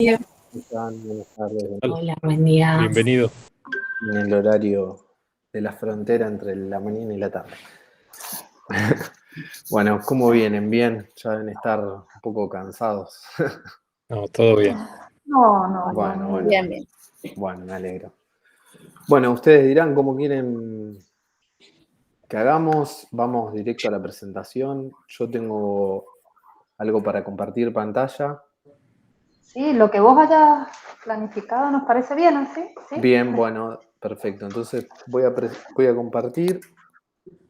¿Cómo están? Buenas tardes. Hola, buen día. Bienvenido. En el horario de la frontera entre la mañana y la tarde. Bueno, ¿cómo vienen? Bien, ya deben estar un poco cansados. No, todo bien. No. Bueno, Bien, bien. bueno, me alegro. Bueno, ustedes dirán cómo quieren que hagamos. Vamos directo a la presentación. Yo tengo algo para compartir pantalla. Sí, lo que vos hayas planificado nos parece bien, ¿así? ¿Sí? Bien, bueno, perfecto. Entonces voy a compartir.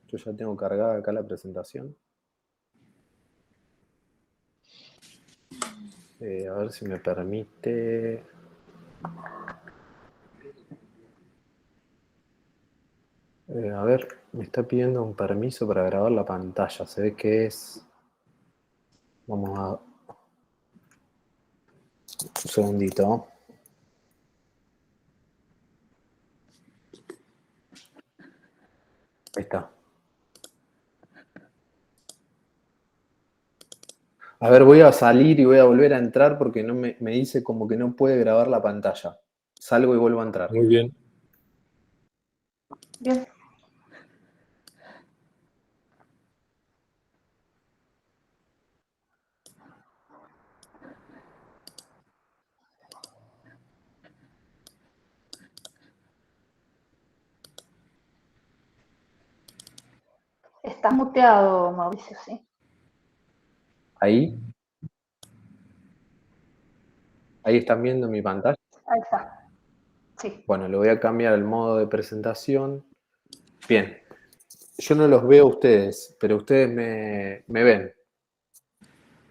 Yo ya tengo cargada acá la presentación. A ver si me permite. A ver, me está pidiendo un permiso para grabar la pantalla. Se ve que es... Vamos a... Un segundito. Ahí está. A ver, voy a salir y voy a volver a entrar porque no me dice como que no puede grabar la pantalla. Salgo y vuelvo a entrar. Muy bien. Bien. Estás muteado, Mauricio, sí. Ahí. Ahí están viendo mi pantalla. Ahí está. Sí. Bueno, le voy a cambiar el modo de presentación. Bien. Yo no los veo a ustedes, pero ustedes me ven.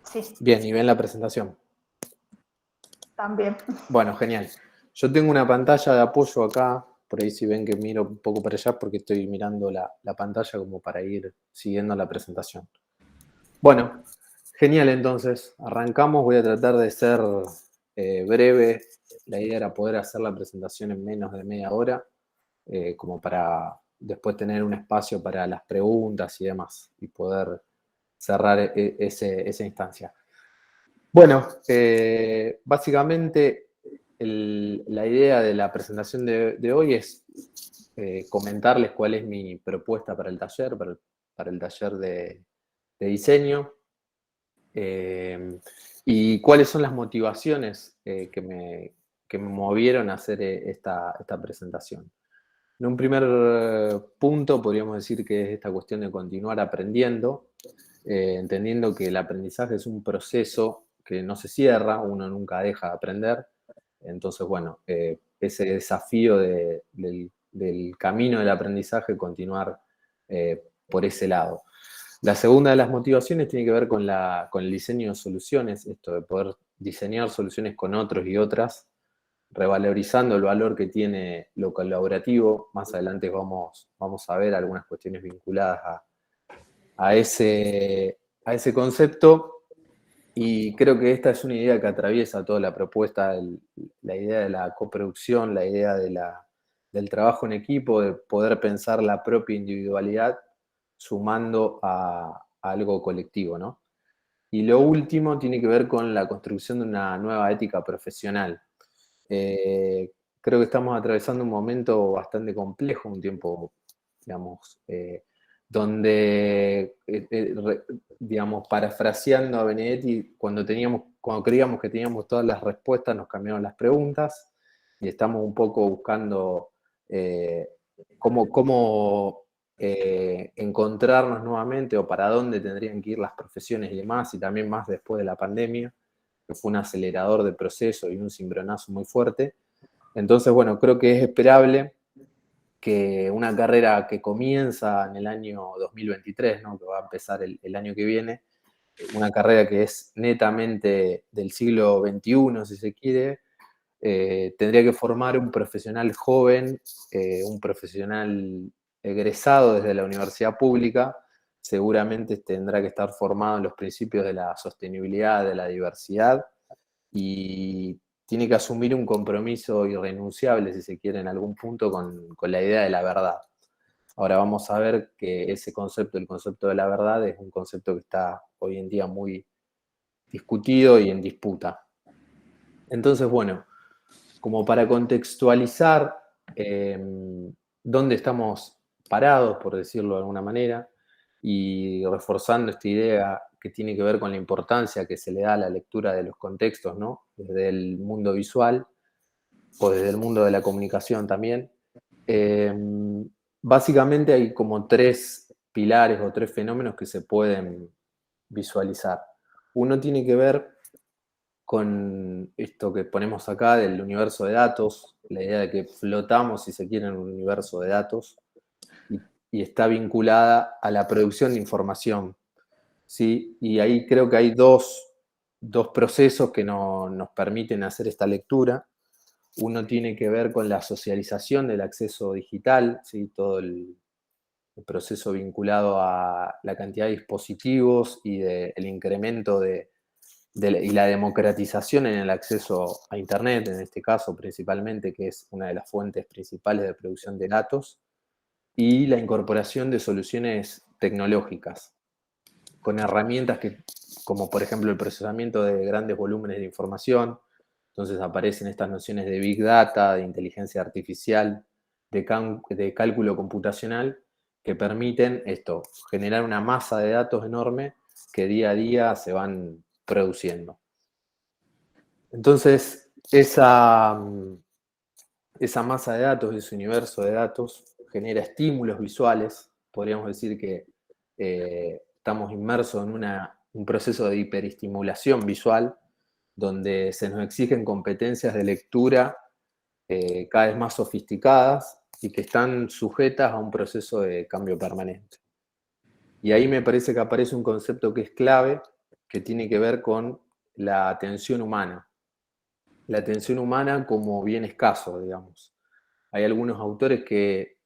Sí, Bien, y ven la presentación. también. Bueno, genial. Yo tengo una pantalla de apoyo acá, por ahí si ven que miro un poco para allá porque estoy mirando la pantalla como para ir siguiendo la presentación. Bueno, genial entonces. Arrancamos, voy a tratar de ser breve. La idea era poder hacer la presentación en menos de media hora, como para después tener un espacio para las preguntas y demás y poder cerrar esa instancia. Bueno, básicamente la idea de la presentación de hoy es comentarles cuál es mi propuesta para el taller, para el taller de diseño, y cuáles son las motivaciones que me movieron a hacer esta presentación. En un primer punto podríamos decir que es esta cuestión de continuar aprendiendo, entendiendo que el aprendizaje es un proceso que no se cierra, uno nunca deja de aprender. Entonces, bueno, ese desafío del camino del aprendizaje, continuar por ese lado. La segunda de las motivaciones tiene que ver con el diseño de soluciones, esto de poder diseñar soluciones con otros y otras, revalorizando el valor que tiene lo colaborativo. Más adelante vamos a ver algunas cuestiones vinculadas a ese concepto. Y creo que esta es una idea que atraviesa toda la propuesta, la idea de la coproducción, la idea del trabajo en equipo, de poder pensar la propia individualidad sumando a algo colectivo, ¿no? Y lo último tiene que ver con la construcción de una nueva ética profesional. Creo que estamos atravesando un momento bastante complejo, un tiempo, digamos, donde, digamos, parafraseando a Benedetti, cuando creíamos que teníamos todas las respuestas, nos cambiaron las preguntas y estamos un poco buscando cómo encontrarnos nuevamente o para dónde tendrían que ir las profesiones y demás, y también más después de la pandemia, que fue un acelerador de proceso y un cimbronazo muy fuerte. Entonces, bueno, creo que es esperable que una carrera que comienza en el año 2023, ¿no? Que va a empezar el año que viene, una carrera que es netamente del siglo XXI, si se quiere, tendría que formar un profesional joven, un profesional egresado desde la universidad pública, seguramente tendrá que estar formado en los principios de la sostenibilidad, de la diversidad, y tiene que asumir un compromiso irrenunciable, si se quiere, en algún punto con la idea de la verdad. Ahora vamos a ver que ese concepto, el concepto de la verdad, es un concepto que está hoy en día muy discutido y en disputa. Entonces, bueno, como para contextualizar dónde estamos parados, por decirlo de alguna manera, y reforzando esta idea que tiene que ver con la importancia que se le da a la lectura de los contextos, ¿no? Desde el mundo visual o desde el mundo de la comunicación también. Eh, Básicamente hay como tres pilares o tres fenómenos que se pueden visualizar. Uno tiene que ver con esto que ponemos acá del universo de datos, la idea de que flotamos, si se quiere, en un universo de datos, y está vinculada a la producción de información, ¿sí? Y ahí creo que hay dos procesos que nos permiten hacer esta lectura. Uno tiene que ver con la socialización del acceso digital, ¿sí? Todo el proceso vinculado a la cantidad de dispositivos y el incremento y la democratización en el acceso a Internet, en este caso principalmente, que es una de las fuentes principales de producción de datos, y la incorporación de soluciones tecnológicas, con herramientas como por ejemplo el procesamiento de grandes volúmenes de información. Entonces aparecen estas nociones de Big Data, de inteligencia artificial, de cálculo computacional, que permiten esto, generar una masa de datos enorme que día a día se van produciendo. Entonces, esa masa de datos, ese universo de datos, genera estímulos visuales. Podríamos decir que estamos inmersos en un proceso de hiperestimulación visual, donde se nos exigen competencias de lectura cada vez más sofisticadas y que están sujetas a un proceso de cambio permanente. Y ahí me parece que aparece un concepto que es clave, que tiene que ver con la atención humana. La atención humana como bien escaso, digamos. Hay algunos autores que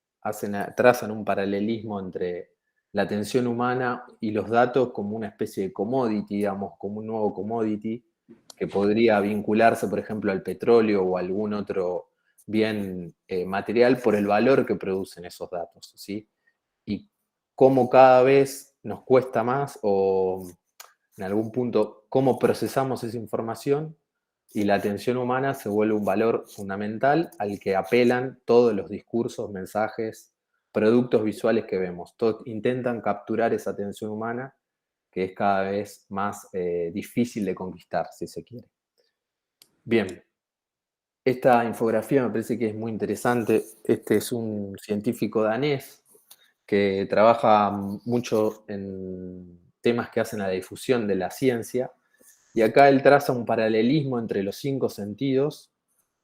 trazan un paralelismo entre la atención humana y los datos como una especie de commodity, digamos, como un nuevo commodity que podría vincularse, por ejemplo, al petróleo o a algún otro bien material por el valor que producen esos datos, ¿sí? Y cómo cada vez nos cuesta más o en algún punto cómo procesamos esa información y la atención humana se vuelve un valor fundamental al que apelan todos los discursos, mensajes, productos visuales que vemos. Todos intentan capturar esa atención humana que es cada vez más difícil de conquistar, si se quiere. Bien, esta infografía me parece que es muy interesante. Este es un científico danés que trabaja mucho en temas que hacen a la difusión de la ciencia. Y acá él traza un paralelismo entre los 5 sentidos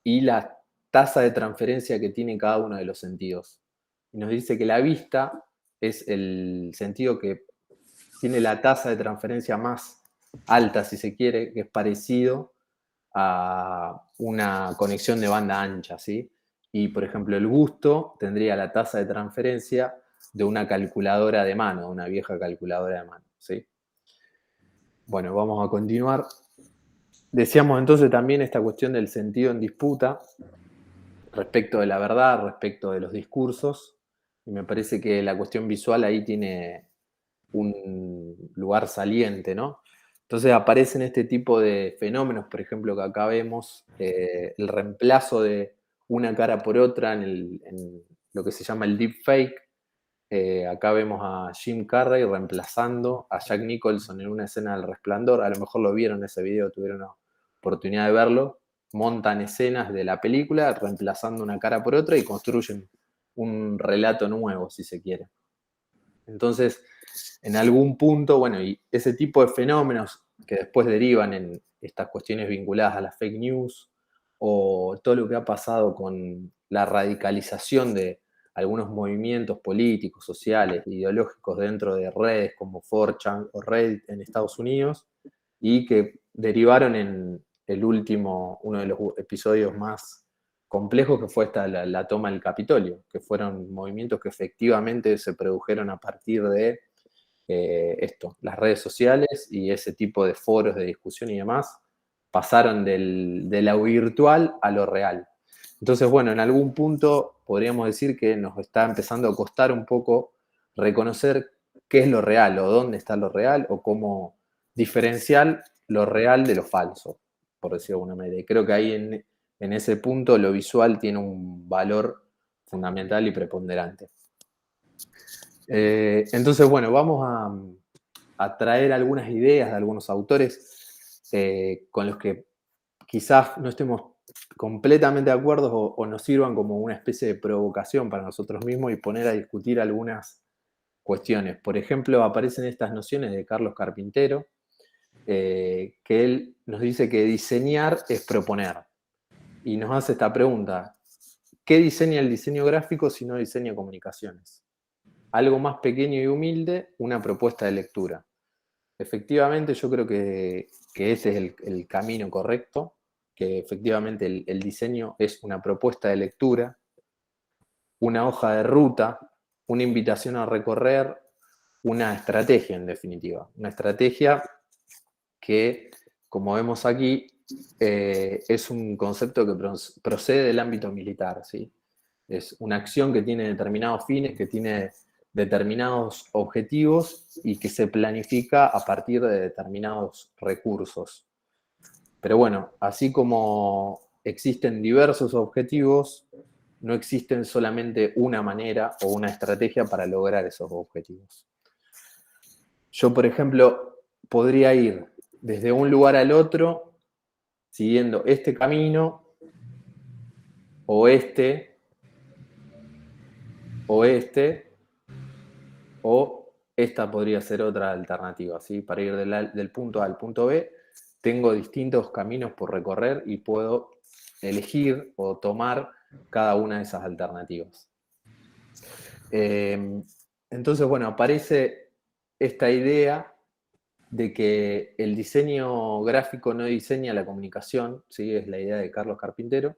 y la tasa de transferencia que tiene cada uno de los sentidos. Y nos dice que la vista es el sentido que tiene la tasa de transferencia más alta, si se quiere, que es parecido a una conexión de banda ancha, ¿sí? Y, por ejemplo, el gusto tendría la tasa de transferencia de una calculadora de mano, una vieja calculadora de mano, ¿sí? Bueno, vamos a continuar. Decíamos entonces también esta cuestión del sentido en disputa respecto de la verdad, respecto de los discursos, y me parece que la cuestión visual ahí tiene un lugar saliente, ¿no? Entonces aparecen este tipo de fenómenos, por ejemplo, que acá vemos, el reemplazo de una cara por otra en lo que se llama el deepfake. Acá vemos a Jim Carrey reemplazando a Jack Nicholson en una escena del Resplandor. A lo mejor lo vieron ese video, tuvieron la oportunidad de verlo. Montan escenas de la película reemplazando una cara por otra y construyen un relato nuevo, si se quiere. Entonces, en algún punto, bueno, y ese tipo de fenómenos que después derivan en estas cuestiones vinculadas a las fake news o todo lo que ha pasado con la radicalización de algunos movimientos políticos, sociales, ideológicos dentro de redes como 4chan o Reddit en Estados Unidos y que derivaron en uno de los episodios más complejos, que fue la toma del Capitolio, que fueron movimientos que efectivamente se produjeron a partir de las redes sociales y ese tipo de foros de discusión y demás, pasaron de lo virtual a lo real. Entonces, bueno, en algún punto podríamos decir que nos está empezando a costar un poco reconocer qué es lo real o dónde está lo real o cómo diferenciar lo real de lo falso. por decirlo de alguna manera. Y creo que ahí en ese punto lo visual tiene un valor fundamental y preponderante. Entonces, bueno, vamos a traer algunas ideas de algunos autores con los que quizás no estemos completamente de acuerdo o nos sirvan como una especie de provocación para nosotros mismos y poner a discutir algunas cuestiones. Por ejemplo, aparecen estas nociones de Carlos Carpintero, que él nos dice que diseñar es proponer. Y nos hace esta pregunta: ¿qué diseña el diseño gráfico si no diseña comunicaciones? Algo más pequeño y humilde, una propuesta de lectura. Efectivamente, yo creo que ese es el camino correcto, que efectivamente el diseño es una propuesta de lectura, una hoja de ruta, una invitación a recorrer, una estrategia en definitiva. Una estrategia que, como vemos aquí, es un concepto que procede del ámbito militar, ¿sí? Es una acción que tiene determinados fines, que tiene determinados objetivos y que se planifica a partir de determinados recursos. Pero bueno, así como existen diversos objetivos, no existen solamente una manera o una estrategia para lograr esos objetivos. Yo, por ejemplo, podría ir desde un lugar al otro siguiendo este camino, o este, o esta podría ser otra alternativa, ¿sí? Para ir del punto A al punto B, tengo distintos caminos por recorrer y puedo elegir o tomar cada una de esas alternativas. Entonces, bueno, aparece esta idea de que el diseño gráfico no diseña la comunicación, ¿sí? Es la idea de Carlos Carpintero,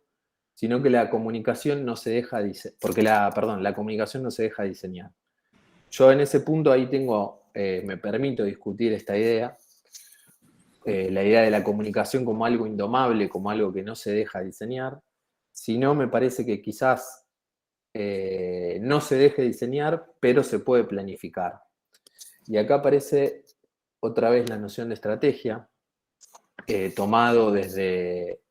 sino que la comunicación no se deja la comunicación no se deja diseñar. Yo en ese punto ahí me permito discutir esta idea, la idea de la comunicación como algo indomable, como algo que no se deja diseñar, sino me parece que quizás no se deje diseñar, pero se puede planificar. Y acá aparece otra vez la noción de estrategia, tomado desde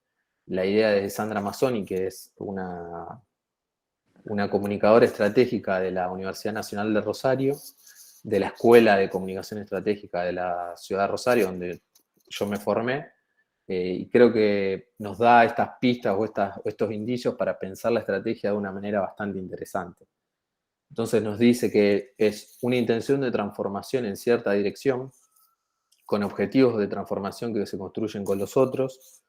la idea de Sandra Mazzoni, que es una comunicadora estratégica de la Universidad Nacional de Rosario, de la Escuela de Comunicación Estratégica de la Ciudad de Rosario, donde yo me formé, y creo que nos da estas pistas o estos indicios para pensar la estrategia de una manera bastante interesante. Entonces nos dice que es una intención de transformación en cierta dirección, con objetivos de transformación que se construyen con los otros,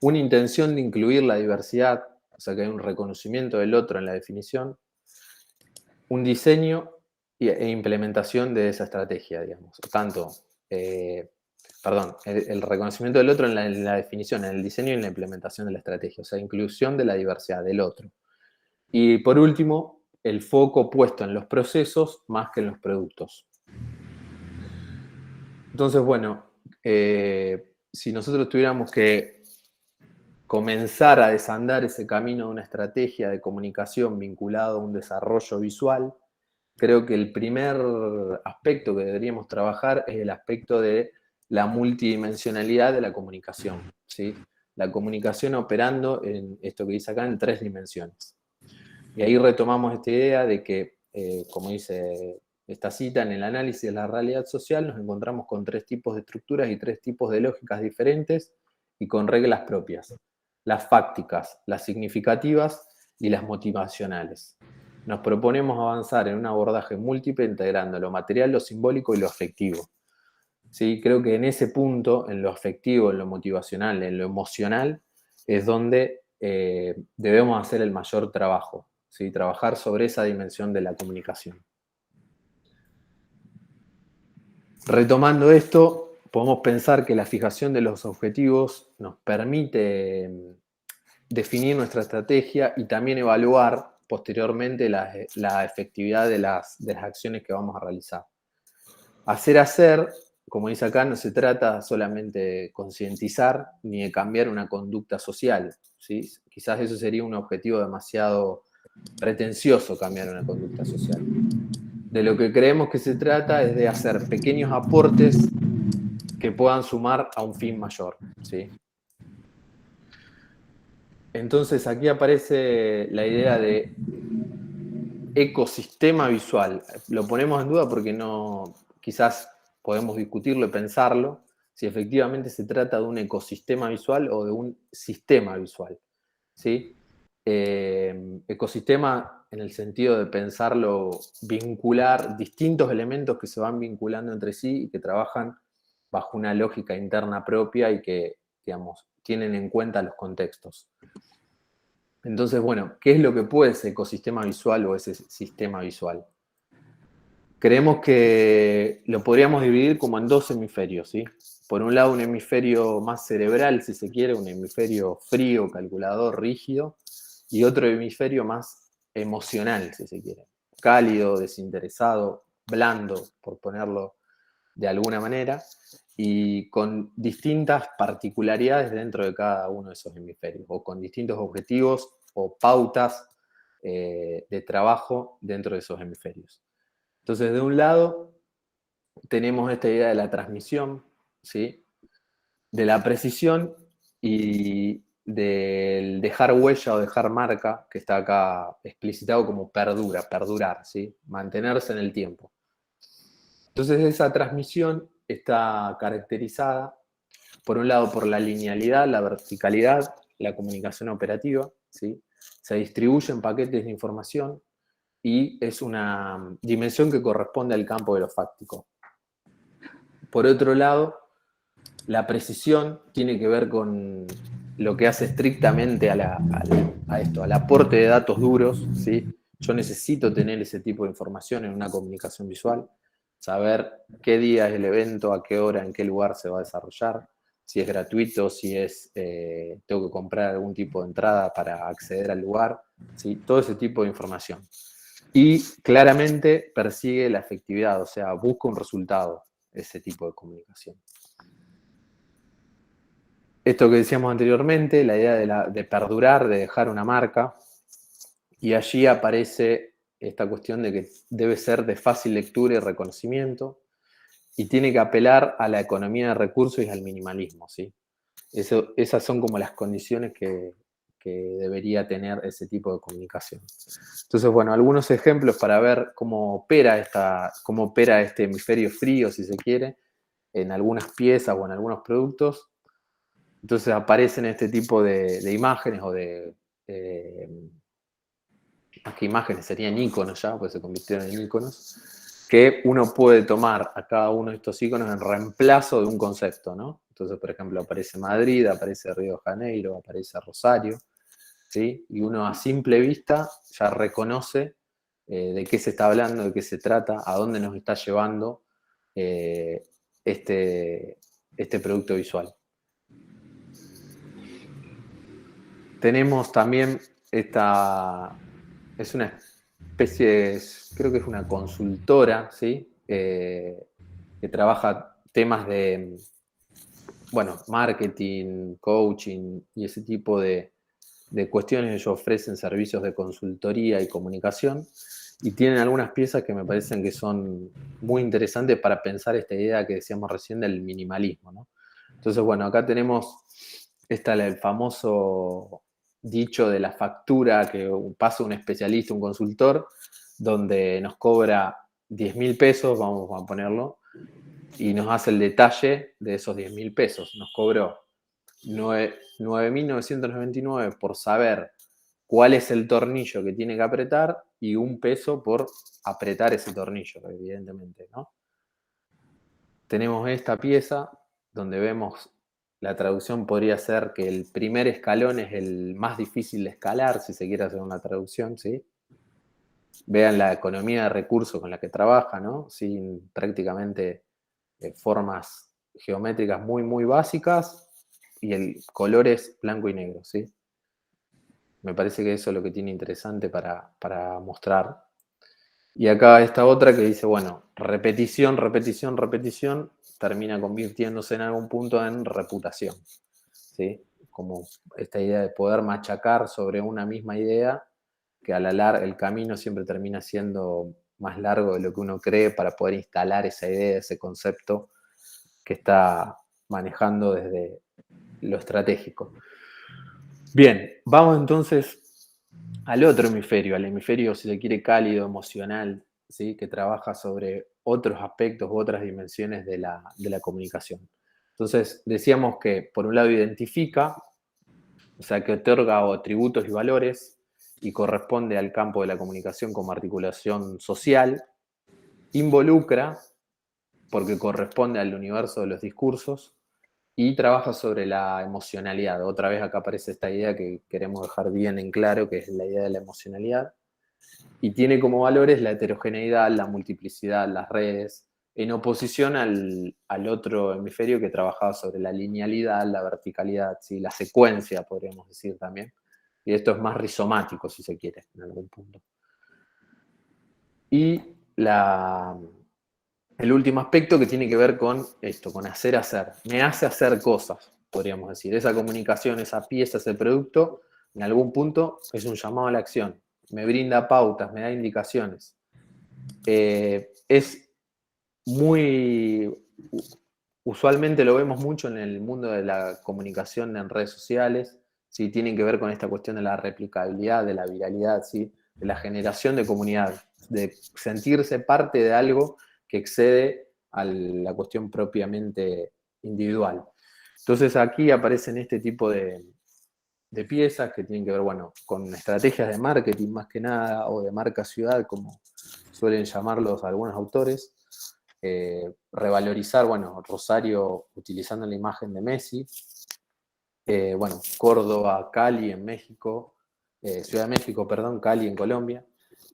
una intención de incluir la diversidad, o sea que hay un reconocimiento del otro en la definición, un diseño e implementación de esa estrategia, digamos. Tanto, el reconocimiento del otro en la definición, en el diseño y en la implementación de la estrategia, o sea, inclusión de la diversidad del otro. Y por último, el foco puesto en los procesos más que en los productos. Entonces, bueno, si nosotros tuviéramos que comenzar a desandar ese camino de una estrategia de comunicación vinculado a un desarrollo visual, creo que el primer aspecto que deberíamos trabajar es el aspecto de la multidimensionalidad de la comunicación, ¿sí? La comunicación operando en esto que dice acá en 3 dimensiones. Y ahí retomamos esta idea de que, como dice esta cita, en el análisis de la realidad social nos encontramos con 3 tipos de estructuras y 3 tipos de lógicas diferentes y con reglas propias: las fácticas, las significativas y las motivacionales. Nos proponemos avanzar en un abordaje múltiple integrando lo material, lo simbólico y lo afectivo. ¿Sí? Creo que en ese punto, en lo afectivo, en lo motivacional, en lo emocional, es donde debemos hacer el mayor trabajo, ¿sí? Trabajar sobre esa dimensión de la comunicación. Retomando esto, podemos pensar que la fijación de los objetivos nos permite definir nuestra estrategia y también evaluar posteriormente la efectividad de las acciones que vamos a realizar. Hacer, como dice acá, no se trata solamente de concientizar ni de cambiar una conducta social, ¿sí? Quizás eso sería un objetivo demasiado pretencioso, cambiar una conducta social. De lo que creemos que se trata es de hacer pequeños aportes que puedan sumar a un fin mayor, ¿sí? Entonces aquí aparece la idea de ecosistema visual. Lo ponemos en duda porque no, quizás podemos discutirlo y pensarlo, si efectivamente se trata de un ecosistema visual o de un sistema visual, ¿sí? Ecosistema en el sentido de pensarlo, vincular distintos elementos que se van vinculando entre sí y que trabajan bajo una lógica interna propia y que, digamos, tienen en cuenta los contextos. Entonces, bueno, ¿qué es lo que puede ese ecosistema visual o ese sistema visual? Creemos que lo podríamos dividir como en dos hemisferios, ¿sí? Por un lado, un hemisferio más cerebral, si se quiere, un hemisferio frío, calculador, rígido, y otro hemisferio más emocional, si se quiere, cálido, desinteresado, blando, por ponerlo de alguna manera, y con distintas particularidades dentro de cada uno de esos hemisferios, o con distintos objetivos o pautas de trabajo dentro de esos hemisferios. Entonces, de un lado, tenemos esta idea de la transmisión, ¿sí? De la precisión y del dejar huella o dejar marca, que está acá explicitado como perdurar, ¿sí? Mantenerse en el tiempo. Entonces, esa transmisión está caracterizada, por un lado, por la linealidad, la verticalidad, la comunicación operativa, ¿sí? Se distribuyen paquetes de información y es una dimensión que corresponde al campo de lo fáctico. Por otro lado, la precisión tiene que ver con lo que hace estrictamente a esto, al aporte de datos duros, ¿sí? Yo necesito tener ese tipo de información en una comunicación visual, saber qué día es el evento, a qué hora, en qué lugar se va a desarrollar, si es gratuito, si es tengo que comprar algún tipo de entrada para acceder al lugar, ¿sí? Todo ese tipo de información. Y claramente persigue la efectividad, o sea, busca un resultado ese tipo de comunicación. Esto que decíamos anteriormente, la idea de perdurar, de dejar una marca, y allí aparece esta cuestión de que debe ser de fácil lectura y reconocimiento, y tiene que apelar a la economía de recursos y al minimalismo, ¿sí? Esas son como las condiciones que debería tener ese tipo de comunicación. Entonces, bueno, algunos ejemplos para ver cómo opera este hemisferio frío, si se quiere, en algunas piezas o en algunos productos. Entonces aparecen este tipo de imágenes o más que imágenes, serían iconos ya, pues se convirtieron en iconos, que uno puede tomar a cada uno de estos iconos en reemplazo de un concepto, ¿no? Entonces, por ejemplo, aparece Madrid, aparece Río de Janeiro, aparece Rosario, ¿sí? Y uno a simple vista ya reconoce de qué se está hablando, de qué se trata, a dónde nos está llevando este producto visual. Tenemos también es una especie, creo que es una consultora, ¿sí? Que trabaja temas de, bueno, marketing, coaching y ese tipo de cuestiones. Ellos ofrecen servicios de consultoría y comunicación y tienen algunas piezas que me parecen que son muy interesantes para pensar esta idea que decíamos recién del minimalismo, ¿no? Entonces, bueno, acá tenemos el famoso dicho de la factura que pasa un especialista, un consultor, donde nos cobra 10.000 pesos, vamos a ponerlo, y nos hace el detalle de esos 10.000 pesos. Nos cobró 9.999 por saber cuál es el tornillo que tiene que apretar y 1 peso por apretar ese tornillo, evidentemente, ¿no? Tenemos esta pieza donde vemos, la traducción podría ser que el primer escalón es el más difícil de escalar, si se quiere hacer una traducción, ¿sí? Vean la economía de recursos con la que trabaja, ¿no? Sin prácticamente formas geométricas muy, muy básicas y el color es blanco y negro, ¿sí? Me parece que eso es lo que tiene interesante para mostrar. Y acá esta otra que dice, bueno, repetición, repetición, repetición, termina convirtiéndose en algún punto en reputación, ¿sí? Como esta idea de poder machacar sobre una misma idea, que a la larga el camino siempre termina siendo más largo de lo que uno cree para poder instalar esa idea, ese concepto que está manejando desde lo estratégico. Bien, vamos entonces al otro hemisferio, al hemisferio, si se quiere, cálido, emocional, ¿sí? Que trabaja sobre otros aspectos u otras dimensiones de la comunicación. Entonces, decíamos que, por un lado, identifica, o sea, que otorga atributos y valores y corresponde al campo de la comunicación como articulación social, involucra, porque corresponde al universo de los discursos, y trabaja sobre la emocionalidad. Otra vez acá aparece esta idea que queremos dejar bien en claro, que es la idea de la emocionalidad. Y tiene como valores la heterogeneidad, la multiplicidad, las redes, en oposición al otro hemisferio que trabajaba sobre la linealidad, la verticalidad, ¿sí? La secuencia, podríamos decir también. Y esto es más rizomático, si se quiere, en algún punto. Y el último aspecto que tiene que ver con esto, con hacer. Me hace hacer cosas, podríamos decir. Esa comunicación, esa pieza, ese producto, en algún punto es un llamado a la acción. Me brinda pautas, me da indicaciones. Es muy... Usualmente lo vemos mucho en el mundo de la comunicación en redes sociales, ¿sí? Tienen que ver con esta cuestión de la replicabilidad, de la viralidad, ¿sí? De la generación de comunidad, de sentirse parte de algo que excede a la cuestión propiamente individual. Entonces aquí aparecen este tipo de piezas que tienen que ver, bueno, con estrategias de marketing más que nada, o de marca ciudad, como suelen llamarlos algunos autores. Revalorizar, bueno, Rosario utilizando la imagen de Messi, bueno, Córdoba, Cali en México, Ciudad de México, perdón, Cali en Colombia,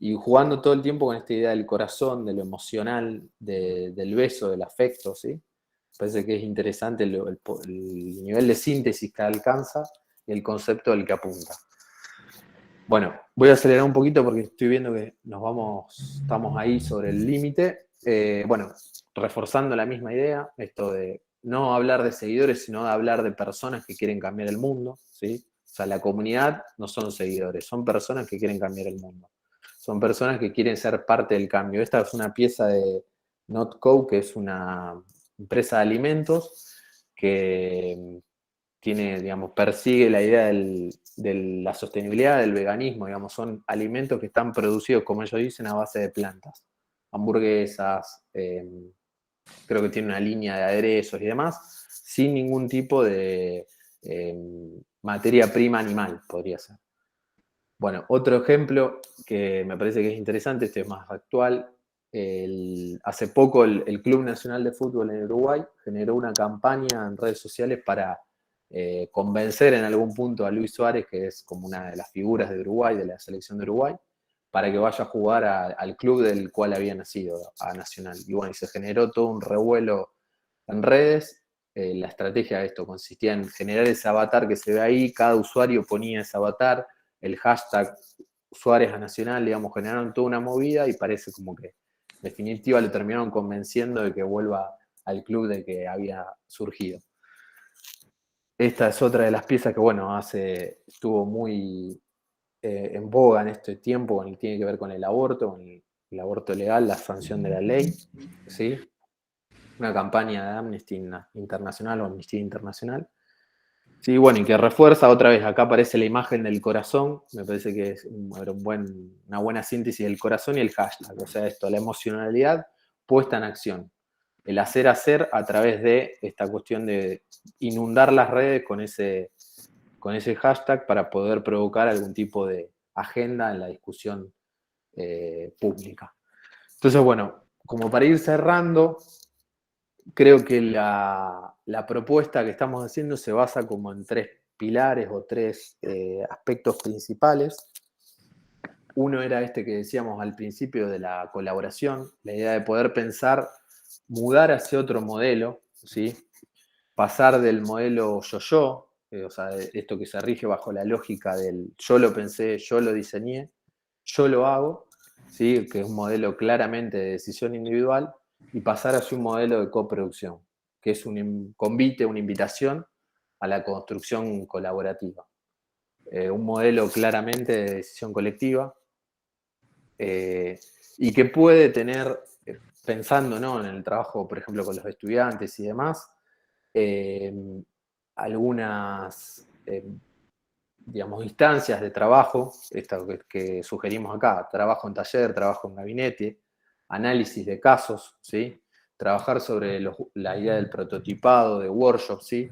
y jugando todo el tiempo con esta idea del corazón, de lo emocional, del beso, del afecto, ¿sí? Parece que es interesante el nivel de síntesis que alcanza y el concepto al que apunta. Bueno, voy a acelerar un poquito porque estoy viendo que estamos ahí sobre el límite. Bueno, reforzando la misma idea, esto de no hablar de seguidores, sino de hablar de personas que quieren cambiar el mundo, ¿sí? O sea, la comunidad no son seguidores, son personas que quieren cambiar el mundo. Son personas que quieren ser parte del cambio. Esta es una pieza de Notco, que es una empresa de alimentos que tiene, digamos, persigue la idea de la sostenibilidad, del veganismo, digamos, son alimentos que están producidos, como ellos dicen, a base de plantas. Hamburguesas, creo que tiene una línea de aderezos y demás, sin ningún tipo de materia prima animal, podría ser. Bueno, otro ejemplo que me parece que es interesante, este es más actual. Hace poco el Club Nacional de Fútbol en Uruguay generó una campaña en redes sociales para convencer en algún punto a Luis Suárez, que es como una de las figuras de Uruguay, de la selección de Uruguay, para que vaya a jugar al club del cual había nacido, a Nacional. Y bueno, y se generó todo un revuelo en redes. La estrategia de esto consistía en generar ese avatar que se ve ahí, cada usuario ponía ese avatar, el hashtag Suárez a Nacional, digamos, generaron toda una movida y parece como que en definitiva le terminaron convenciendo de que vuelva al club de que había surgido. Esta es otra de las piezas que, bueno, estuvo muy en boga en este tiempo, tiene que ver con el aborto, con el aborto legal, la sanción de la ley, ¿sí? Una campaña de Amnesty Internacional o Amnistía Internacional. Sí, bueno, y que refuerza otra vez, acá aparece la imagen del corazón, me parece que es una buena síntesis del corazón y el hashtag, o sea, esto, la emocionalidad puesta en acción. El hacer a través de esta cuestión de inundar las redes con ese hashtag para poder provocar algún tipo de agenda en la discusión pública. Entonces, bueno, como para ir cerrando, creo que la propuesta que estamos haciendo se basa como en tres pilares o tres aspectos principales. Uno era este que decíamos al principio de la colaboración, la idea de poder pensar, mudar hacia otro modelo, ¿sí? Pasar del modelo yo-yo, o sea, esto que se rige bajo la lógica del yo lo pensé, yo lo diseñé, yo lo hago, ¿sí? Que es un modelo claramente de decisión individual, y pasar hacia un modelo de coproducción, que es un convite, una invitación a la construcción colaborativa. Un modelo claramente de decisión colectiva y que puede tener, pensando, ¿no?, en el trabajo, por ejemplo, con los estudiantes y demás, algunas digamos, instancias de trabajo, esta que sugerimos acá, trabajo en taller, trabajo en gabinete, análisis de casos, ¿sí? Trabajar sobre la idea del prototipado, de workshop, ¿sí?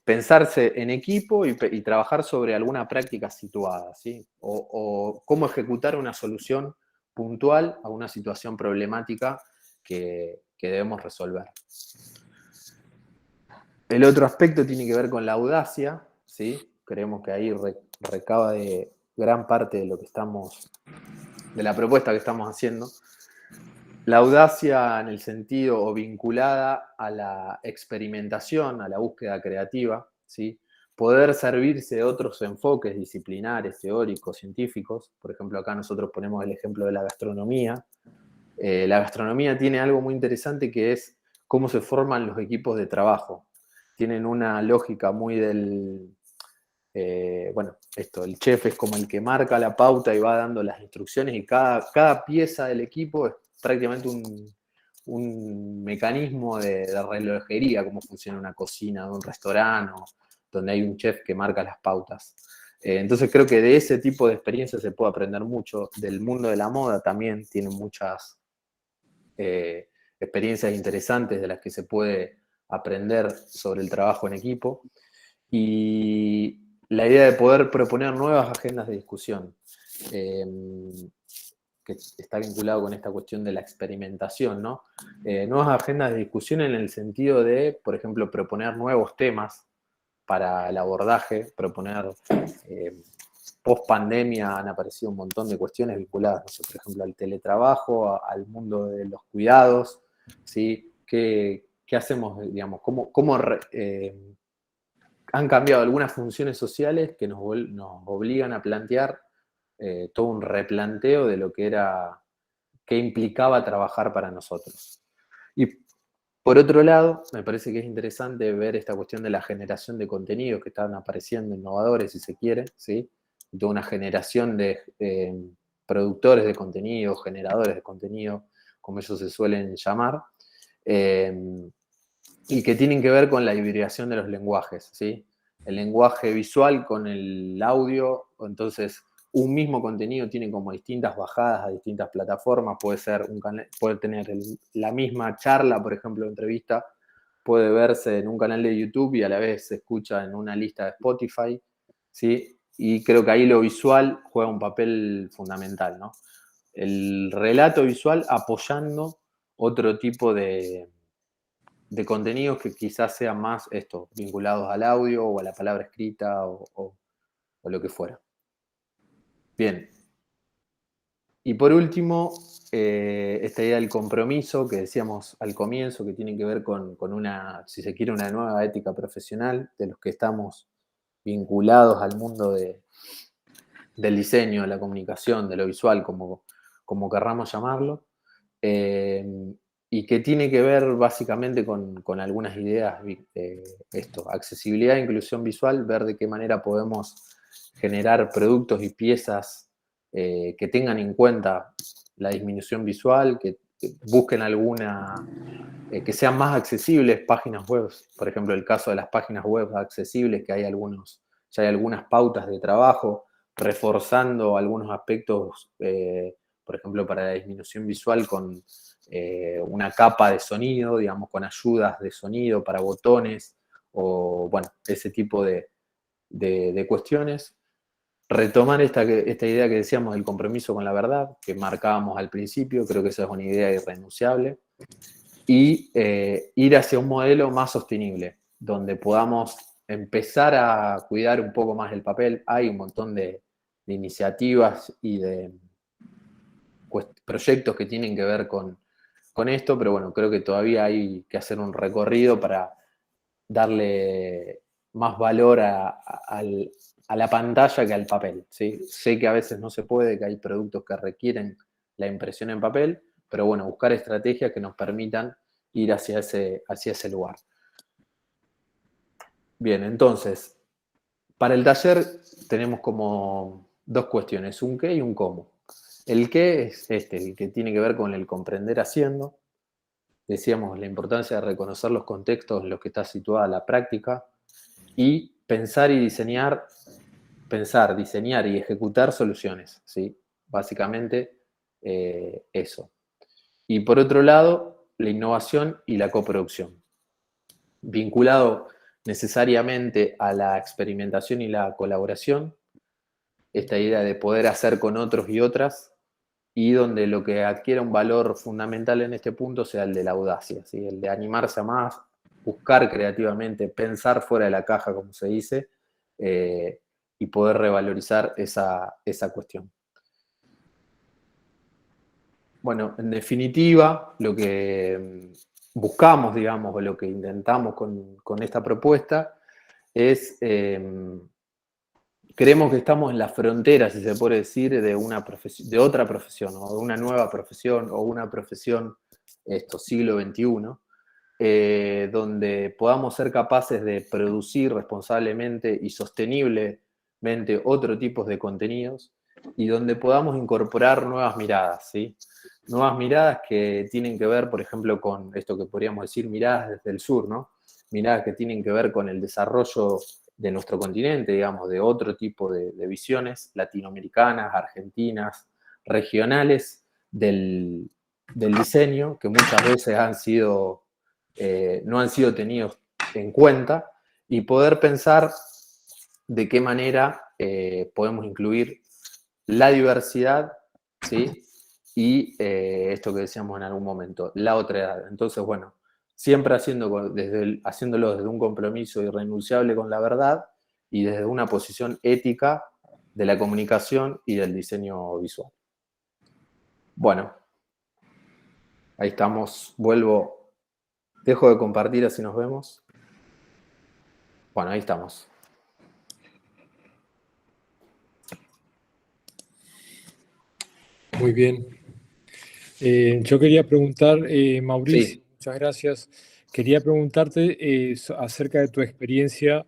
Pensarse en equipo y trabajar sobre alguna práctica situada, ¿sí? O cómo ejecutar una solución puntual a una situación problemática que debemos resolver. El otro aspecto tiene que ver con la audacia, ¿sí? Creemos que ahí recaba de gran parte de lo que de la propuesta que estamos haciendo. La audacia en el sentido o vinculada a la experimentación, a la búsqueda creativa, ¿sí? Poder servirse de otros enfoques disciplinares, teóricos, científicos. Por ejemplo, acá nosotros ponemos el ejemplo de la gastronomía. La gastronomía tiene algo muy interesante que es cómo se forman los equipos de trabajo. Tienen una lógica muy bueno, el chef es como el que marca la pauta y va dando las instrucciones y cada pieza del equipo es prácticamente un mecanismo de relojería, cómo funciona una cocina de un restaurante, donde hay un chef que marca las pautas. Entonces creo que de ese tipo de experiencias se puede aprender mucho. Del mundo de la moda también tiene muchas experiencias interesantes de las que se puede aprender sobre el trabajo en equipo. Y la idea de poder proponer nuevas agendas de discusión, que está vinculado con esta cuestión de la experimentación, ¿no? Nuevas agendas de discusión en el sentido de, por ejemplo, proponer nuevos temas para el abordaje, proponer, post pandemia han aparecido un montón de cuestiones vinculadas, no sé, por ejemplo, al teletrabajo, al mundo de los cuidados, ¿sí? ¿Qué hacemos, digamos? ¿Cómo han cambiado algunas funciones sociales que nos obligan a plantear todo un replanteo de lo que era, qué implicaba trabajar para nosotros? Y por otro lado, me parece que es interesante ver esta cuestión de la generación de contenidos que están apareciendo innovadores, si se quiere, ¿sí? Toda una generación de productores de contenido, generadores de contenido, como ellos se suelen llamar, y que tienen que ver con la hibridación de los lenguajes, ¿sí? El lenguaje visual con el audio, entonces un mismo contenido tiene como distintas bajadas a distintas plataformas, puede tener la misma charla, por ejemplo, entrevista, puede verse en un canal de YouTube y a la vez se escucha en una lista de Spotify, ¿sí? Y creo que ahí lo visual juega un papel fundamental, ¿no? El relato visual apoyando otro tipo de contenidos que quizás sean más vinculados al audio o a la palabra escrita o lo que fuera. Bien. Y por último, esta idea del compromiso que decíamos al comienzo, que tiene que ver con una, si se quiere, una nueva ética profesional de los que estamos vinculados al mundo del diseño, de la comunicación, de lo visual, como querramos llamarlo. Y que tiene que ver básicamente con algunas ideas, accesibilidad e inclusión visual, ver de qué manera podemos generar productos y piezas que tengan en cuenta la disminución visual, que busquen que sean más accesibles páginas web, por ejemplo, el caso de las páginas web accesibles, que ya hay algunas pautas de trabajo, reforzando algunos aspectos, por ejemplo, para la disminución visual con una capa de sonido, digamos, con ayudas de sonido para botones, o bueno, ese tipo de cuestiones. Retomar esta idea que decíamos del compromiso con la verdad, que marcábamos al principio, creo que esa es una idea irrenunciable, y ir hacia un modelo más sostenible, donde podamos empezar a cuidar un poco más el papel. Hay un montón de iniciativas y de proyectos que tienen que ver con esto, pero bueno, creo que todavía hay que hacer un recorrido para darle más valor a la pantalla que al papel, ¿sí? Sé que a veces no se puede, que hay productos que requieren la impresión en papel, pero bueno, buscar estrategias que nos permitan ir hacia ese lugar. Bien, entonces, para el taller tenemos como dos cuestiones, un qué y un cómo. El qué es el que tiene que ver con el comprender haciendo. Decíamos la importancia de reconocer los contextos en los que está situada la práctica y pensar y diseñar pensar, diseñar y ejecutar soluciones, ¿sí? Básicamente eso. Y por otro lado, la innovación y la coproducción, vinculado necesariamente a la experimentación y la colaboración, esta idea de poder hacer con otros y otras, y donde lo que adquiere un valor fundamental en este punto sea el de la audacia, ¿sí? El de animarse a más, buscar creativamente, pensar fuera de la caja, como se dice, y poder revalorizar esa cuestión. Bueno, en definitiva, lo que buscamos, digamos, o lo que intentamos con esta propuesta es, creemos que estamos en la frontera, si se puede decir, de otra profesión, o de una nueva profesión, o una profesión, siglo XXI, donde podamos ser capaces de producir responsablemente y sosteniblemente otro tipo de contenidos, y donde podamos incorporar nuevas miradas, ¿sí? Nuevas miradas que tienen que ver, por ejemplo, con esto que podríamos decir miradas desde el sur, ¿no? Miradas que tienen que ver con el desarrollo de nuestro continente, digamos, de otro tipo de visiones latinoamericanas, argentinas, regionales del diseño, que muchas veces no han sido tenidos en cuenta, y poder pensar de qué manera podemos incluir la diversidad, ¿sí? Y esto que decíamos en algún momento, la otredad. Entonces, bueno, siempre haciéndolo desde un compromiso irrenunciable con la verdad y desde una posición ética de la comunicación y del diseño visual. Bueno, ahí estamos. Dejo de compartir, así nos vemos. Bueno, ahí estamos. Muy bien. Yo quería preguntar, Mauricio, Sí. muchas gracias. Quería preguntarte acerca de tu experiencia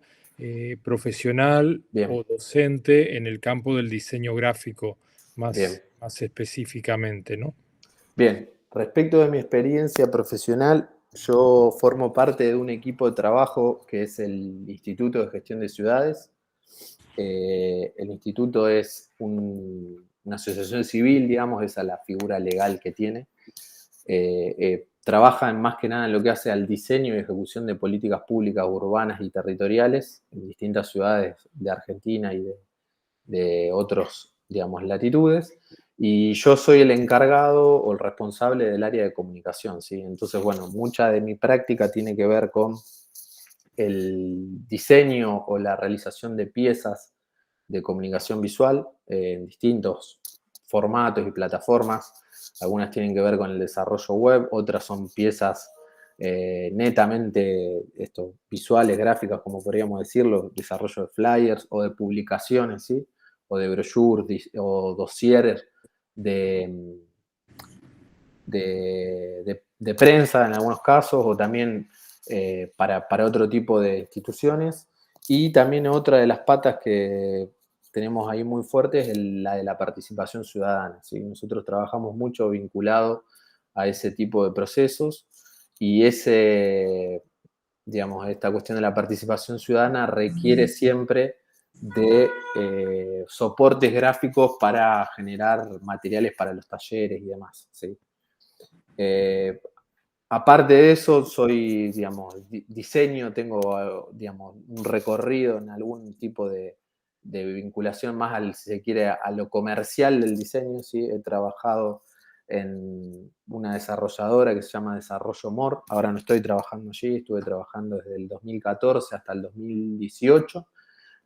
profesional Bien, o docente en el campo del diseño gráfico, bien. más específicamente, ¿no? Bien, respecto de mi experiencia profesional, yo formo parte de un equipo de trabajo que es el Instituto de Gestión de Ciudades. El instituto es una asociación civil, digamos, esa es la figura legal que tiene. Trabaja más que nada en lo que hace al diseño y ejecución de políticas públicas urbanas y territoriales en distintas ciudades de Argentina y de otros, digamos, latitudes. Y yo soy el encargado o el responsable del área de comunicación, ¿sí? Entonces, bueno, mucha de mi práctica tiene que ver con el diseño o la realización de piezas de comunicación visual en distintos formatos y plataformas. Algunas tienen que ver con el desarrollo web, otras son piezas netamente visuales, gráficas, como podríamos decirlo, desarrollo de flyers o de publicaciones, ¿sí? O de brochures o dossieres de prensa en algunos casos, o también para otro tipo de instituciones. Y también otra de las patas que tenemos ahí muy fuerte es la de la participación ciudadana, ¿sí? Nosotros trabajamos mucho vinculado a ese tipo de procesos, y digamos, esta cuestión de la participación ciudadana requiere siempre de soportes gráficos para generar materiales para los talleres y demás, ¿sí? Aparte de eso, soy, digamos, diseño, tengo, digamos, un recorrido en algún tipo de vinculación más, si se quiere, a lo comercial del diseño, ¿sí? He trabajado en una desarrolladora que se llama Desarrollo More. Ahora no estoy trabajando allí, estuve trabajando desde el 2014 hasta el 2018,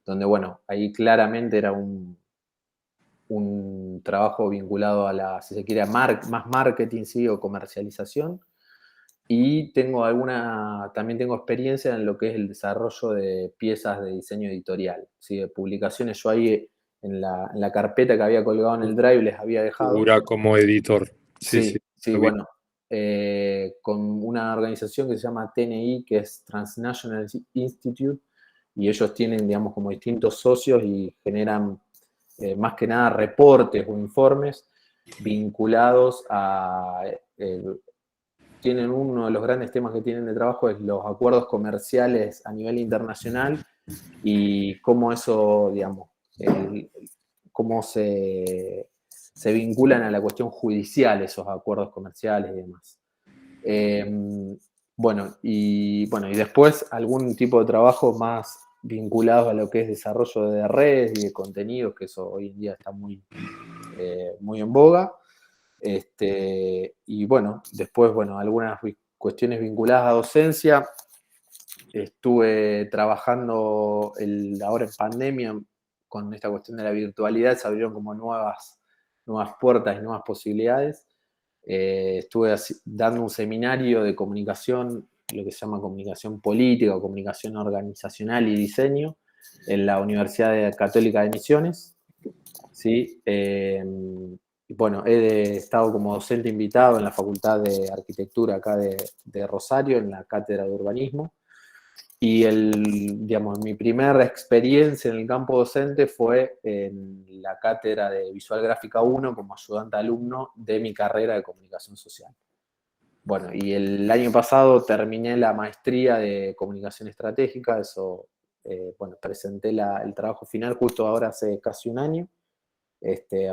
donde, bueno, ahí claramente era un trabajo vinculado a si se quiere, más marketing, ¿sí? O comercialización. Y también tengo experiencia en lo que es el desarrollo de piezas de diseño editorial, ¿sí? De publicaciones. Yo ahí en la carpeta que había colgado en el Drive les había dejado. Figura como editor. Sí, lo vi. bueno. Con una organización que se llama TNI, que es Transnational Institute, y ellos tienen, digamos, como distintos socios y generan más que nada reportes o informes vinculados tienen uno de los grandes temas que tienen de trabajo es los acuerdos comerciales a nivel internacional y cómo eso, digamos, cómo se vinculan a la cuestión judicial esos acuerdos comerciales y demás. Y después algún tipo de trabajo más vinculado a lo que es desarrollo de redes y de contenidos, que eso hoy en día está muy en boga. Después, algunas cuestiones vinculadas a docencia. Estuve trabajando ahora en pandemia con esta cuestión de la virtualidad, se abrieron como nuevas puertas y nuevas posibilidades. Estuve dando un seminario de comunicación, lo que se llama comunicación política o comunicación organizacional y diseño, en la Universidad Católica de Misiones. ¿Sí? He estado como docente invitado en la Facultad de Arquitectura acá de Rosario, en la Cátedra de Urbanismo. Y mi primera experiencia en el campo docente fue en la Cátedra de Visual Gráfica 1 como ayudante alumno de mi carrera de Comunicación Social. Bueno, y el año pasado terminé la maestría de Comunicación Estratégica, eso, presenté el trabajo final justo ahora hace casi un año.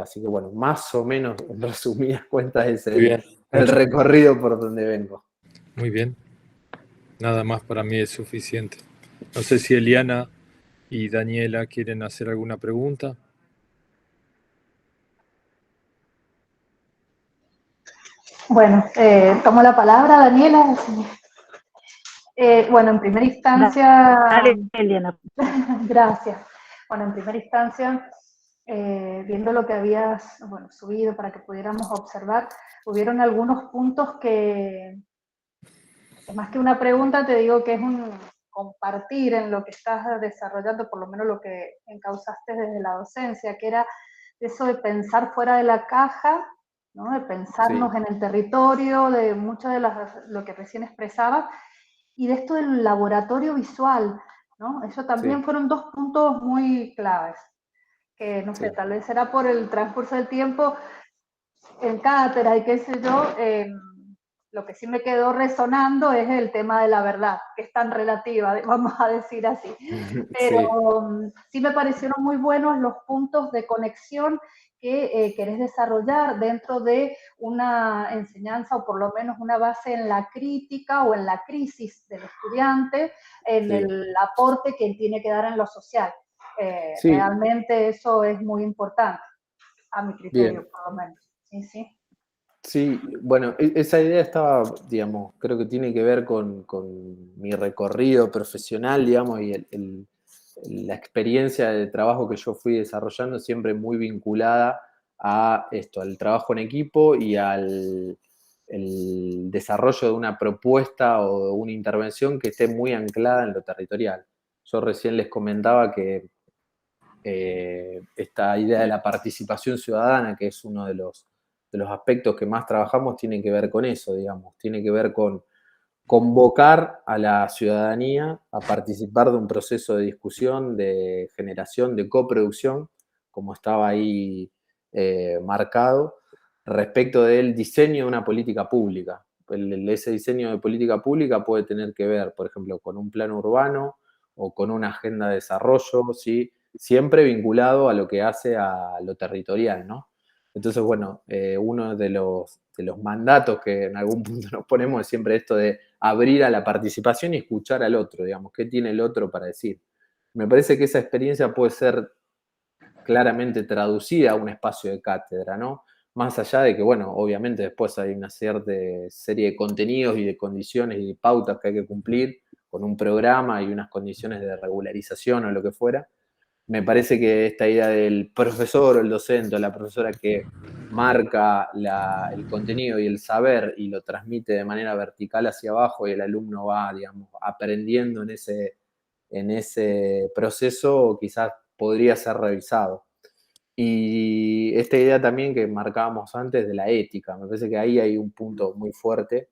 Así que, más o menos, en resumidas cuentas, ese es el recorrido por donde vengo. Muy bien. Nada más para mí es suficiente. No sé si Eliana y Daniela quieren hacer alguna pregunta. Bueno, tomo la palabra, Daniela. En primera instancia... Dale, Eliana. Gracias. Bueno, en primera instancia, viendo lo que habías subido para que pudiéramos observar, hubieron algunos puntos que, más que una pregunta, te digo que es un compartir en lo que estás desarrollando, por lo menos lo que encauzaste desde la docencia, que era eso de pensar fuera de la caja, ¿no? De pensarnos en el territorio, de mucho de lo que recién expresabas, y de esto del laboratorio visual, ¿no? Eso también fueron dos puntos muy claves, que no sé, tal vez será por el transcurso del tiempo en cátedra y qué sé yo, lo que sí me quedó resonando es el tema de la verdad, que es tan relativa, vamos a decir así. Pero sí me parecieron muy buenos los puntos de conexión que querés desarrollar dentro de una enseñanza o por lo menos una base en la crítica o en la crisis del estudiante, en el aporte que él tiene que dar en lo social. Realmente eso es muy importante, a mi criterio, por lo menos. Sí. Sí, bueno, esa idea estaba, creo que tiene que ver con mi recorrido profesional, y la experiencia de trabajo que yo fui desarrollando, siempre muy vinculada a esto, al trabajo en equipo y al el desarrollo de una propuesta o de una intervención que esté muy anclada en lo territorial. Yo recién les comentaba que esta idea de la participación ciudadana, que es uno de los aspectos que más trabajamos, tiene que ver con eso, tiene que ver con convocar a la ciudadanía a participar de un proceso de discusión, de generación, de coproducción, como estaba ahí marcado, respecto del diseño de una política pública. Ese diseño de política pública puede tener que ver, por ejemplo, con un plan urbano o con una agenda de desarrollo, ¿sí? Siempre vinculado a lo que hace a lo territorial, ¿no? Entonces, uno de los mandatos que en algún punto nos ponemos es siempre esto de abrir a la participación y escuchar al otro, qué tiene el otro para decir. Me parece que esa experiencia puede ser claramente traducida a un espacio de cátedra, ¿no? Más allá de que, obviamente después hay una cierta serie de contenidos y de condiciones y de pautas que hay que cumplir con un programa y unas condiciones de regularización o lo que fuera. Me parece que esta idea del profesor o el docente o la profesora que marca el contenido y el saber y lo transmite de manera vertical hacia abajo y el alumno va, aprendiendo en ese proceso, quizás podría ser revisado. Y esta idea también que marcábamos antes de la ética, me parece que ahí hay un punto muy fuerte.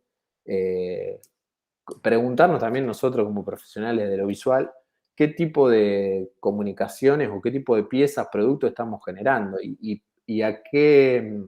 Preguntarnos también nosotros como profesionales de lo visual, qué tipo de comunicaciones o qué tipo de piezas, productos estamos generando y a qué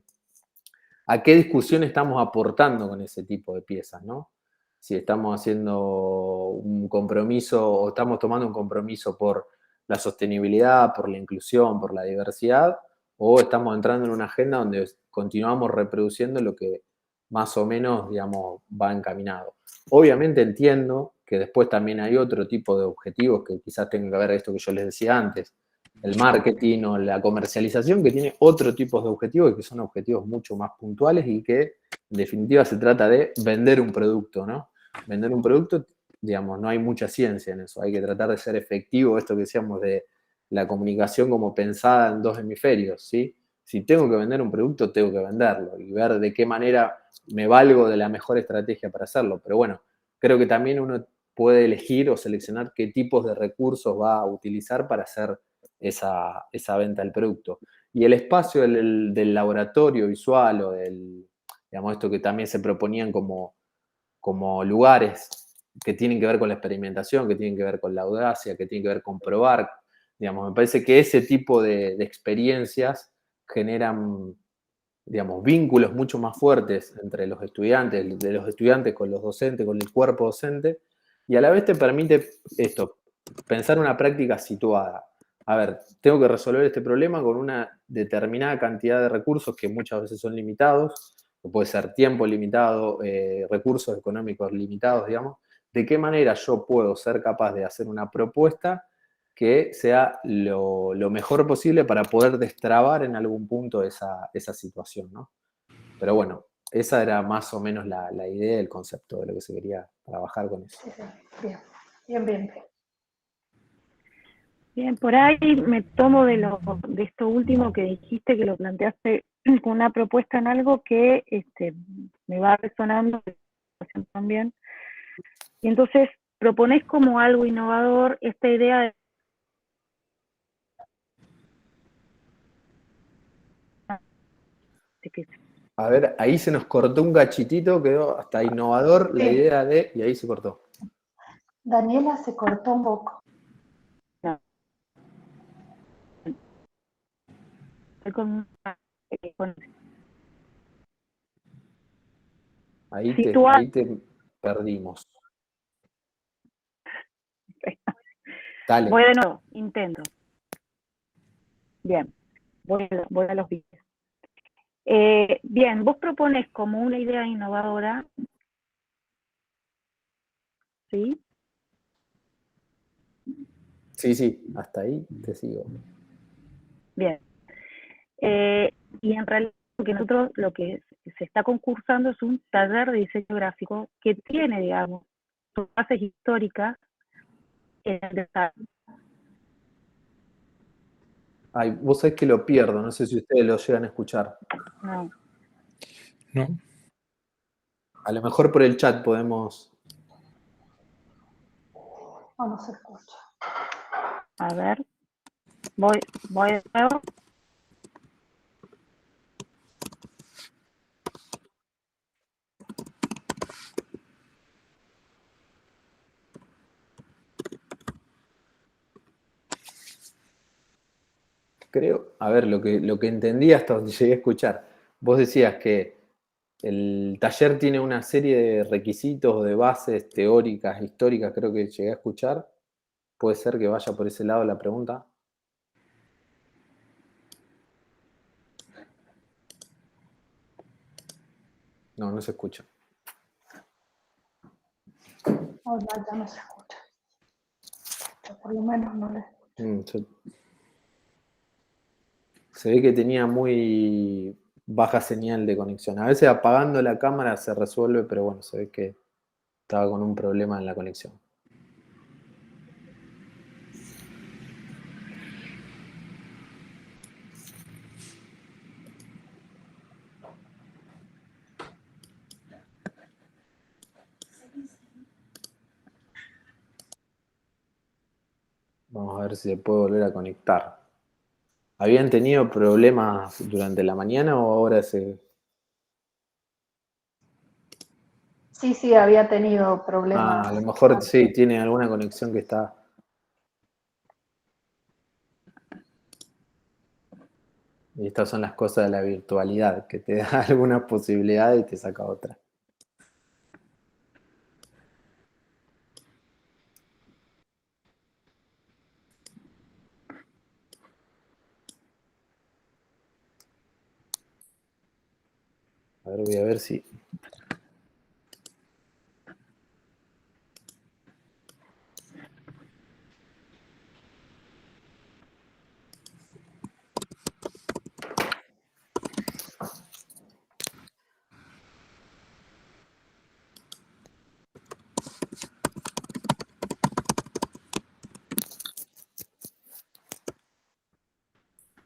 discusión estamos aportando con ese tipo de piezas, ¿no? Si estamos haciendo un compromiso o estamos tomando un compromiso por la sostenibilidad, por la inclusión, por la diversidad, o estamos entrando en una agenda donde continuamos reproduciendo lo que más o menos, digamos, va encaminado. Obviamente entiendo que después también hay otro tipo de objetivos que quizás tengan que ver esto que yo les decía antes, el marketing o la comercialización, que tiene otro tipo de objetivos y que son objetivos mucho más puntuales y que en definitiva se trata de vender un producto, ¿no? Vender un producto, digamos, no hay mucha ciencia en eso, hay que tratar de ser efectivo, esto que decíamos de la comunicación como pensada en dos hemisferios, ¿sí? Si tengo que vender un producto, tengo que venderlo y ver de qué manera me valgo de la mejor estrategia para hacerlo. Pero bueno, creo que también uno puede elegir o seleccionar qué tipos de recursos va a utilizar para hacer esa venta del producto. Y el espacio del laboratorio visual o digamos, esto que también se proponían como lugares que tienen que ver con la experimentación, que tienen que ver con la audacia, que tienen que ver con probar, digamos, me parece que ese tipo de experiencias generan, digamos, vínculos mucho más fuertes entre los estudiantes, de los estudiantes con los docentes, con el cuerpo docente, y a la vez te permite esto, pensar una práctica situada. A ver, tengo que resolver este problema con una determinada cantidad de recursos que muchas veces son limitados, que puede ser tiempo limitado, recursos económicos limitados, digamos. ¿De qué manera yo puedo ser capaz de hacer una propuesta que sea lo mejor posible para poder destrabar en algún punto esa situación, ¿no? Pero bueno, esa era más o menos la idea, el concepto de lo que se quería trabajar con eso. Sí, sí, bien, bien, bien. Bien, por ahí me tomo de esto último que dijiste, que lo planteaste con una propuesta en algo que me va resonando también. Y entonces proponés como algo innovador esta idea de que A ver, ahí se nos cortó un cachitito, quedó hasta innovador la Sí. idea de, y ahí se cortó. Daniela se cortó un poco. con Ahí situar. te perdimos. Dale. Voy de nuevo, intento. Bien, voy a los vídeos. Bien, vos propones como una idea innovadora, ¿sí? Sí, hasta ahí te sigo. Bien. Y en realidad, porque nosotros lo que se está concursando es un taller de diseño gráfico que tiene, digamos, sus bases históricas en el desarrollo. Ay, vos sabés que lo pierdo, no sé si ustedes lo llegan a escuchar. No. No, A lo mejor por el chat podemos. No se escucha. A ver, voy de nuevo. Creo, a ver, lo que entendí hasta donde llegué a escuchar. Vos decías que el taller tiene una serie de requisitos o de bases teóricas, históricas, creo que llegué a escuchar. ¿Puede ser que vaya por ese lado la pregunta? No se escucha. No, ya no se escucha. Yo por lo menos no le escucho. Se ve que tenía muy baja señal de conexión. A veces apagando la cámara se resuelve, pero bueno, se ve que estaba con un problema en la conexión. Vamos a ver si se puede volver a conectar. ¿Habían tenido problemas durante la mañana o ahora se...? Sí, había tenido problemas. Ah, a lo mejor sí, tiene alguna conexión que está... Y estas son las cosas de la virtualidad, que te da alguna posibilidad y te saca otra. A ver, voy a ver si...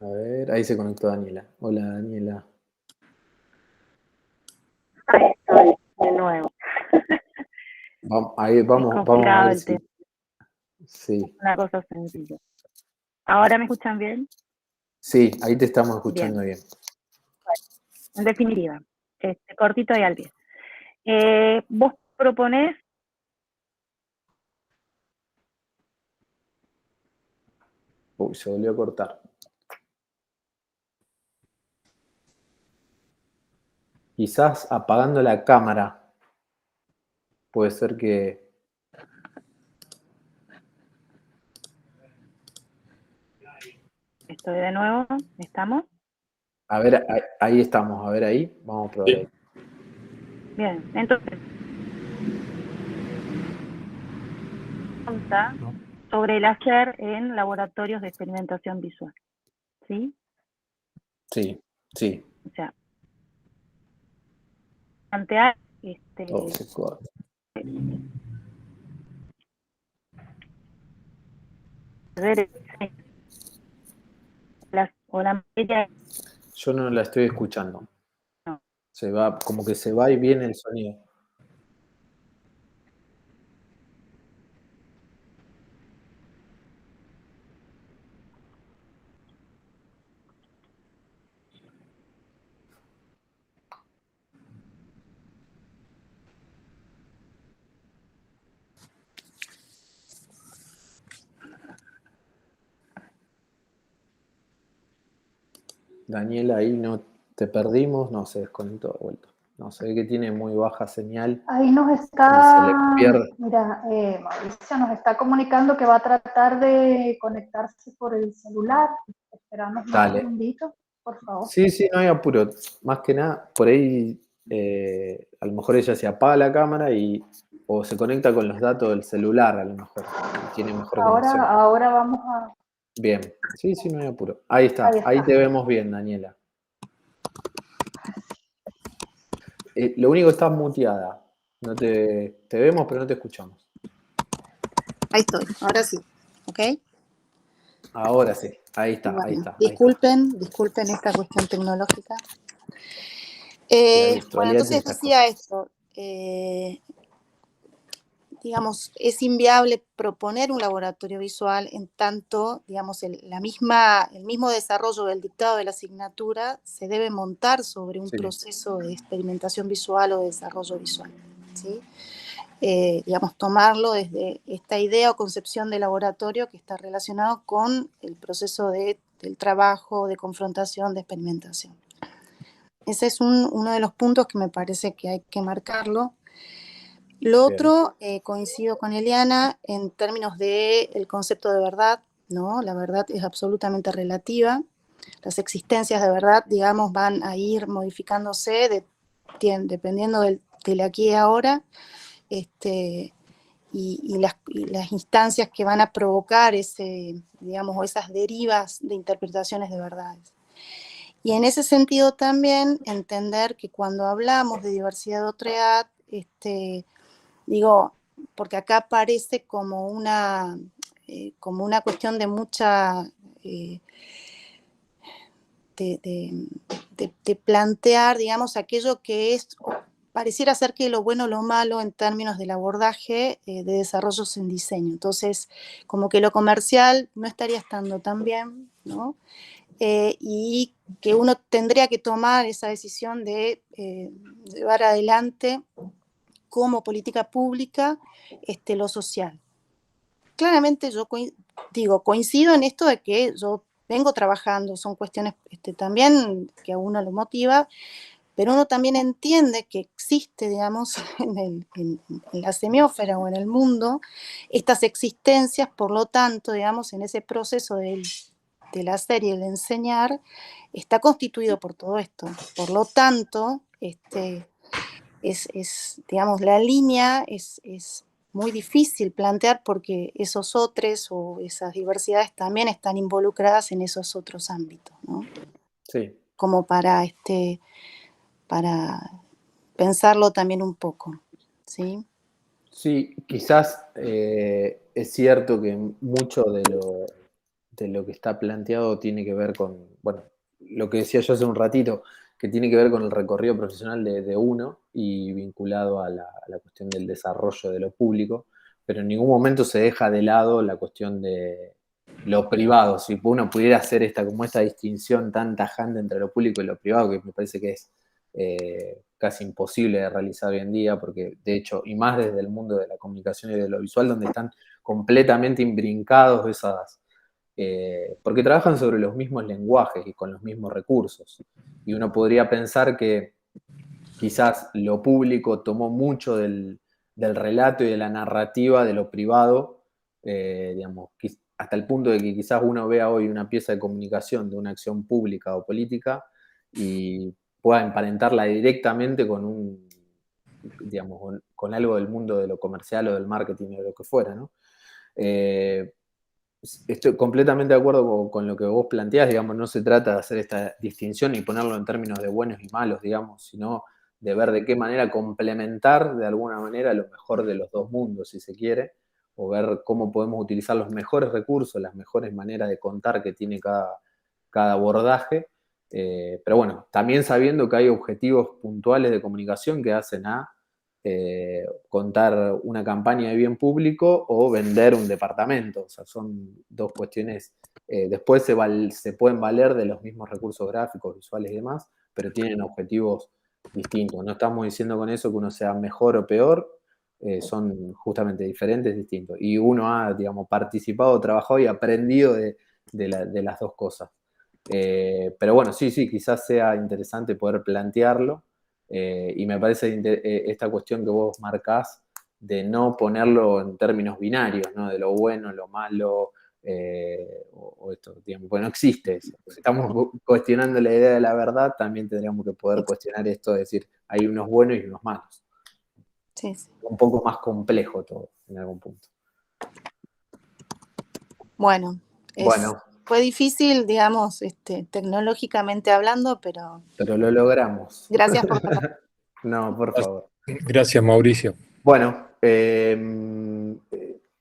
A ver, ahí se conectó Daniela. Hola, Daniela. Ahí estoy, de nuevo. Ahí Es vamos a complicado ver el tema, si... Sí, una cosa sencilla. ¿Ahora me escuchan bien? sí, ahí te estamos Bien. escuchando bien. En definitiva, cortito y al pie. Vos proponés, Uy, se volvió a cortar. Quizás apagando la cámara. Puede ser que... estoy de nuevo, ¿estamos? A ver, ahí estamos. A ver ahí. Vamos a probar ahí. Bien, entonces, pregunta sobre el hacer en laboratorios de experimentación visual, ¿sí? Sí, sí. O sea, plantear Oh, se corta. ver o la materia, Yo no la estoy escuchando. no. Se va, como que se va y viene el sonido. Daniela, ahí no te perdimos, no se desconectó de vuelta. No, se ve que tiene muy baja señal Ahí nos y se le está, pierde. mira, Mauricio nos está comunicando que va a tratar de conectarse por el celular. Esperamos un Dale. segundito, por favor. Sí, sí, no hay apuro. Más que nada, por ahí a lo mejor ella se apaga la cámara o se conecta con los datos del celular, a lo mejor. Y tiene mejor conexión. Ahora vamos a... Bien. Sí, sí, no hay apuro. Ahí está. Ahí Ahí está. te vemos bien, Daniela. Lo único que estás muteada. No te vemos, pero no te escuchamos. Ahí estoy, ahora sí, ¿ok? Ahora sí. Ahí está, Bueno, ahí está, ahí está. disculpen esta cuestión tecnológica. La Bueno, virtualidad tiene entonces estas decía cosas. esto, digamos, es inviable proponer un laboratorio visual en tanto, digamos, el mismo desarrollo del dictado de la asignatura se debe montar sobre un Sí. proceso de experimentación visual o de desarrollo visual, ¿sí? Digamos, tomarlo desde esta idea o concepción de laboratorio que está relacionado con el proceso del trabajo, de confrontación, de experimentación. Ese es uno de los puntos que me parece que hay que marcarlo. Lo otro, coincido con Eliana en términos del concepto de verdad, ¿no? La verdad es absolutamente relativa. Las existencias de verdad, digamos, van a ir modificándose dependiendo del aquí y ahora. Y las instancias que van a provocar digamos, esas derivas de interpretaciones de verdades. Y en ese sentido también entender que cuando hablamos de diversidad de otredad, digo, porque acá parece como una cuestión de mucha... de plantear, digamos, aquello que es... Pareciera ser que lo bueno o lo malo en términos del abordaje de desarrollos en diseño. Entonces, como que lo comercial no estaría estando tan bien, ¿no? Y que uno tendría que tomar esa decisión de llevar adelante como política pública lo social. Claramente yo coincido en esto de que yo vengo trabajando, son cuestiones también que a uno lo motiva, pero uno también entiende que existe, digamos, en la semiósfera o en el mundo, estas existencias, por lo tanto, digamos, en ese proceso del hacer y el enseñar, está constituido por todo esto. Por lo tanto, digamos, la línea es muy difícil plantear porque esos otros o esas diversidades también están involucradas en esos otros ámbitos, ¿no? Sí. Como para pensarlo también un poco, ¿sí? Sí, quizás es cierto que mucho de lo que está planteado tiene que ver con, bueno, lo que decía yo hace un ratito, que tiene que ver con el recorrido profesional de uno y vinculado a la cuestión del desarrollo de lo público, pero en ningún momento se deja de lado la cuestión de lo privado. Si uno pudiera hacer esta distinción tan tajante entre lo público y lo privado, que me parece que es casi imposible de realizar hoy en día, porque de hecho, y más desde el mundo de la comunicación y de lo visual, donde están completamente imbrincados porque trabajan sobre los mismos lenguajes y con los mismos recursos. Y uno podría pensar que quizás lo público tomó mucho del relato y de la narrativa de lo privado, digamos, hasta el punto de que quizás uno vea hoy una pieza de comunicación de una acción pública o política y pueda emparentarla directamente con digamos, con algo del mundo de lo comercial o del marketing o de lo que fuera, ¿no? Estoy completamente de acuerdo con lo que vos planteás, digamos, no se trata de hacer esta distinción y ponerlo en términos de buenos y malos, digamos, sino de ver de qué manera complementar de alguna manera lo mejor de los dos mundos, si se quiere, o ver cómo podemos utilizar los mejores recursos, las mejores maneras de contar que tiene cada abordaje, pero bueno, también sabiendo que hay objetivos puntuales de comunicación que hacen a contar una campaña de bien público o vender un departamento. O sea, son dos cuestiones. Después se pueden valer de los mismos recursos gráficos, visuales y demás, pero tienen objetivos distintos. No estamos diciendo con eso que uno sea mejor o peor, son justamente diferentes, distintos. Y uno ha, digamos, participado, trabajado y aprendido de las dos cosas. Pero bueno, sí, quizás sea interesante poder plantearlo. Y me parece esta cuestión que vos marcás de no ponerlo en términos binarios, ¿no? De lo bueno, lo malo, o esto, digamos, pues no existe eso. Si estamos cuestionando la idea de la verdad, también tendríamos que poder cuestionar esto de decir, hay unos buenos y unos malos. Sí, sí. Un poco más complejo todo, en algún punto. Bueno, fue difícil, digamos, tecnológicamente hablando, pero lo logramos. Gracias por la... No, por favor. Gracias, Mauricio. Bueno,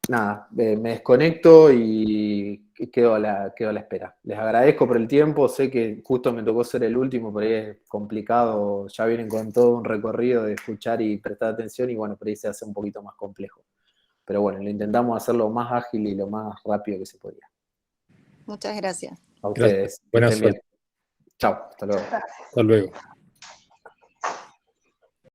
nada, me desconecto y quedo a la espera. Les agradezco por el tiempo, sé que justo me tocó ser el último, por ahí es complicado, ya vienen con todo un recorrido de escuchar y prestar atención y bueno, por ahí se hace un poquito más complejo. Pero bueno, lo intentamos hacerlo lo más ágil y lo más rápido que se podía. Muchas gracias. A ustedes. Buenas estén bien. suerte. Chao, hasta luego. Hasta luego.